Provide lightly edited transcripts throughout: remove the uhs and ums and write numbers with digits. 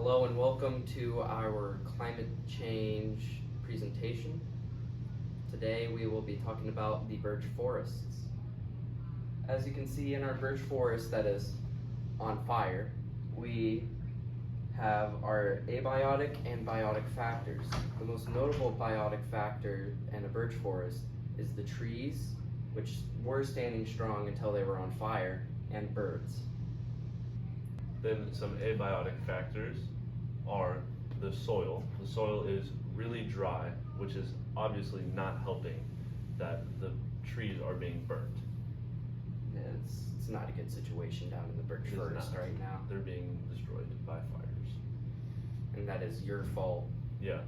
Hello and welcome to our climate change presentation. Today we will be talking about the birch forests. As you can see in our birch forest that is on fire, we have our abiotic and biotic factors. The most notable biotic factor in a birch forest is the trees, which were standing strong until they were on fire, and birds. Then some abiotic factors are the soil. The soil is really dry, which is obviously not helping that the trees are being burnt. Yeah, it's not a good situation down in the birch forest right now. They're being destroyed by fires. And that is your fault. Yeah.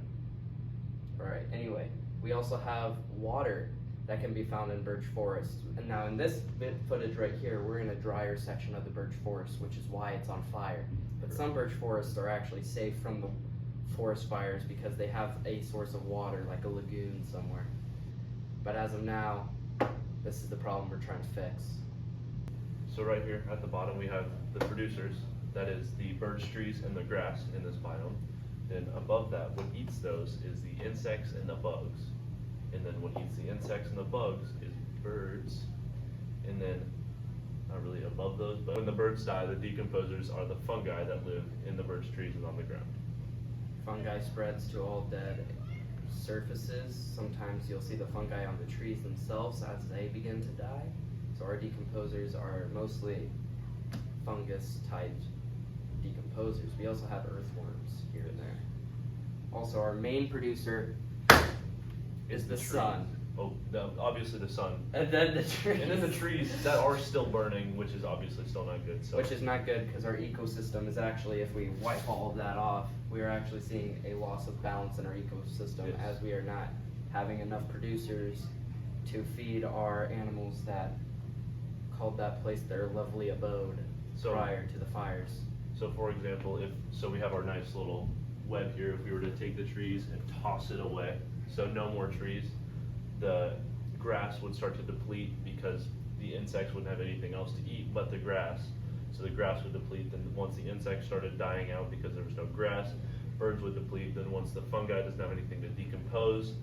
Alright, anyway, we also have water that can be found in birch forest. And now in this bit footage right here, we're in a drier section of the birch forest, which is why it's on fire. But some birch forests are actually safe from the forest fires because they have a source of water, like a lagoon somewhere. But as of now, this is the problem we're trying to fix. So right here at the bottom we have the producers, that is the birch trees and the grass in this biome. Then above that, what eats those is the insects and the bugs. And then what eats the insects and the bugs is birds. And then, not really above those, but when the birds die, the decomposers are the fungi that live in the birch trees and on the ground. Fungi spreads to all dead surfaces. Sometimes you'll see the fungi on the trees themselves as they begin to die. So our decomposers are mostly fungus type decomposers. We also have earthworms here and there. Also, our main producer is the sun. Oh, obviously the sun. And then the trees. And then the trees that are still burning, which is obviously still not good. So. Which is not good because our ecosystem is actually, if we wipe all of that off, we are actually seeing a loss of balance in our ecosystem. Yes. As we are not having enough producers to feed our animals that called that place their lovely abode prior to the fires. So for example, so we have our nice little web here. If we were to take the trees and toss it away, so no more trees, the grass would start to deplete because the insects wouldn't have anything else to eat but the grass. So the grass would deplete, then once the insects started dying out because there was no grass, birds would deplete, then once the fungi doesn't have anything to decompose,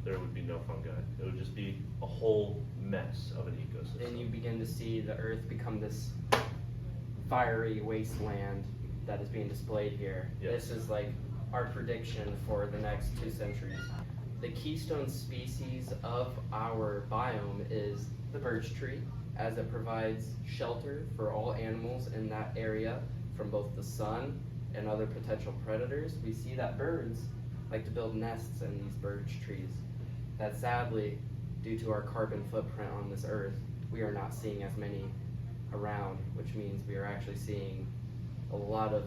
there would be no fungi. It would just be a whole mess of an ecosystem. Then you begin to see the earth become this fiery wasteland that is being displayed here. Yes. This is like our prediction for the next 2 centuries. The keystone species of our biome is the birch tree, as it provides shelter for all animals in that area from both the sun and other potential predators. We see that birds like to build nests in these birch trees. That sadly, due to our carbon footprint on this earth, we are not seeing as many around, which means we are actually seeing a lot of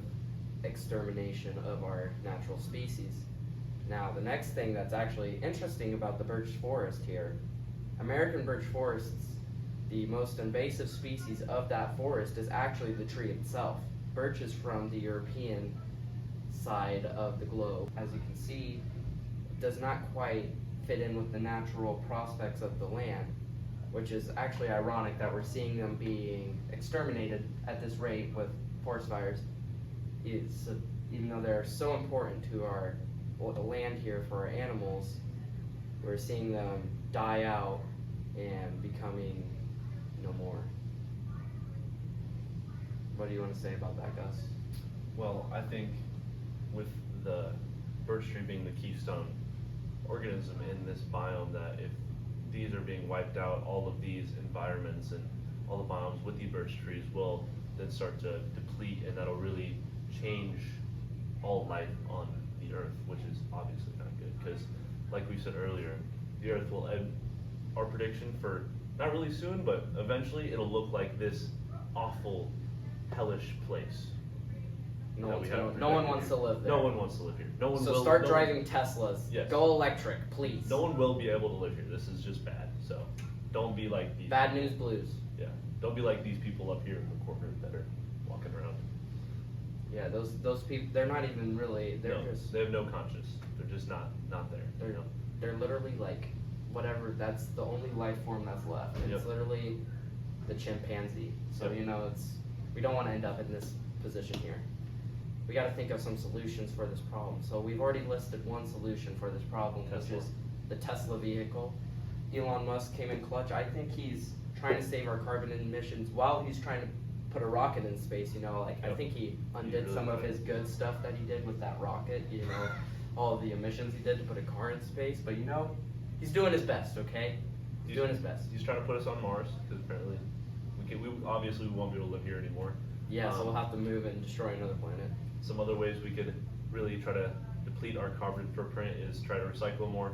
extermination of our natural species. Now, the next thing that's actually interesting about the birch forest here, American birch forests, the most invasive species of that forest is actually the tree itself. Birch is from the European side of the globe. As you can see, it does not quite fit in with the natural prospects of the land, which is actually ironic that we're seeing them being exterminated at this rate with forest fires. Even though they're so important to the land here for our animals, we're seeing them die out and becoming no more. What do you want to say about that, Gus? Well, I think with the birch tree being the keystone organism in this biome, that if these are being wiped out, all of these environments and all the biomes with the birch trees will then start to deplete, and that'll really change all life on the earth, which is obviously not good because, like we said earlier, the earth will end. Our prediction for not really soon, but eventually it'll look like this awful, hellish place. No one wants to live there. No one wants to live here. No one will. So start driving Teslas. Yes. Go electric, please. No one will be able to live here. This is just bad. So don't be like these. Bad news blues. Yeah. Don't be like these people up here in the corner that are walking around. Yeah, those people, they're not even really, They have no conscience. They're just not there. They're literally like, whatever, that's the only life form that's left. And It's literally the chimpanzee. So, we don't want to end up in this position here. we got to think of some solutions for this problem. So we've already listed one solution for this problem, which Tesla. is the Tesla vehicle. Elon Musk came in clutch. I think he's trying to save our carbon emissions while he's trying to put a rocket in space, you know, like I Yep. think he undid really some of did. his good stuff that he did with that rocket, you know, all of the emissions he did to put a car in space, but you know, he's doing his best, okay? He's doing his best. He's trying to put us on Mars, because apparently, we obviously we won't be able to live here anymore. Yeah, so we'll have to move and destroy another planet. Some other ways we could really try to deplete our carbon footprint is try to recycle more,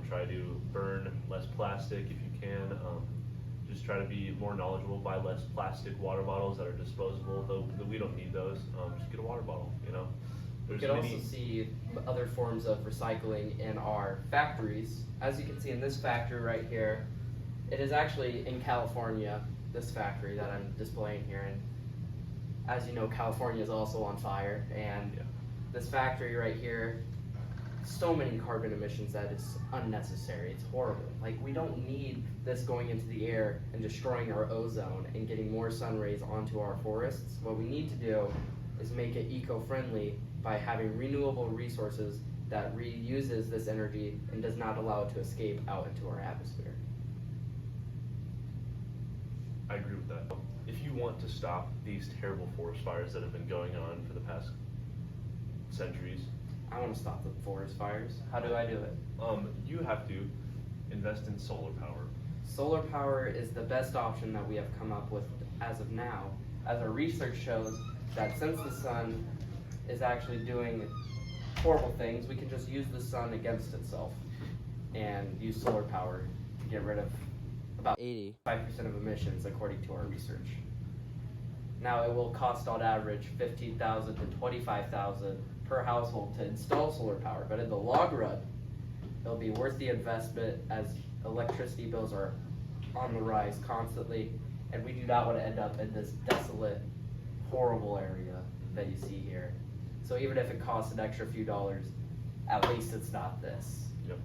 try to burn less plastic if you can, just try to be more knowledgeable, buy less plastic water bottles that are disposable, though we don't need those, just get a water bottle, you know? We There's could many- also see other forms of recycling in our factories. As you can see in this factory right here, it is actually in California, this factory that I'm displaying here. And as you know, California is also on fire. And Yeah. this factory right here, so many carbon emissions that it's unnecessary. It's horrible. Like, we don't need this going into the air and destroying our ozone and getting more sun rays onto our forests. What we need to do is make it eco-friendly by having renewable resources that reuses this energy and does not allow it to escape out into our atmosphere. I agree with that. If you want to stop these terrible forest fires that have been going on for the past centuries, I want to stop the forest fires. How do I do it? you have to invest in solar power. Solar power is the best option that we have come up with as of now, as our research shows that since the sun is actually doing horrible things, we can just use the sun against itself and use solar power to get rid of about 85% of emissions according to our research. Now it will cost on average $15,000 to $25,000 per household to install solar power, but in the long run, it'll be worth the investment as electricity bills are on the rise constantly, and we do not want to end up in this desolate, horrible area that you see here. So even if it costs an extra few dollars, at least it's not this. Yep.